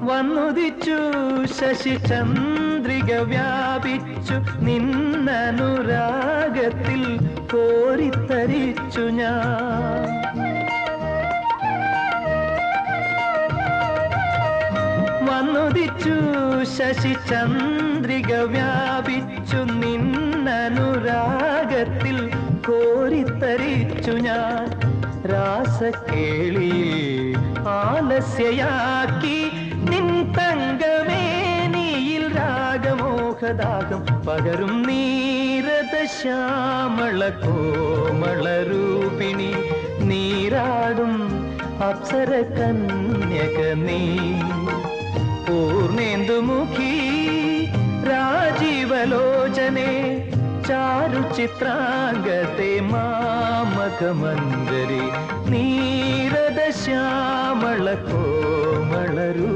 വന്നുദിച്ചു ശശിചന്ദ്രിക വ്യാപിച്ചു നിന്നനുരാഗത്തിൽ കോരിത്തരിച്ചു ഞാൻ. വന്നുദിച്ചു ശശിചന്ദ്രിക വ്യാപിച്ചു നിന്നനുരാഗത്തിൽ കോരിത്തരിച്ചു ഞാൻ. രാസക്കേളിയിൽ ആലസ്യയാക്കി നിൻ തങ്കമേനിയിൽ രാഗമോഹദാഹം പകരും നീരദ ശ്യാമള കോമളരൂപിണി നീരാടും അപ്സര കന്യക നീ. പൂർണേന്ദുമുഖി രാജീവലോചനെ ചാരുചിത്രാംഗത്തെ മാമകമഞ്ജരി നീരദ ശ്യാമള കോമളരൂ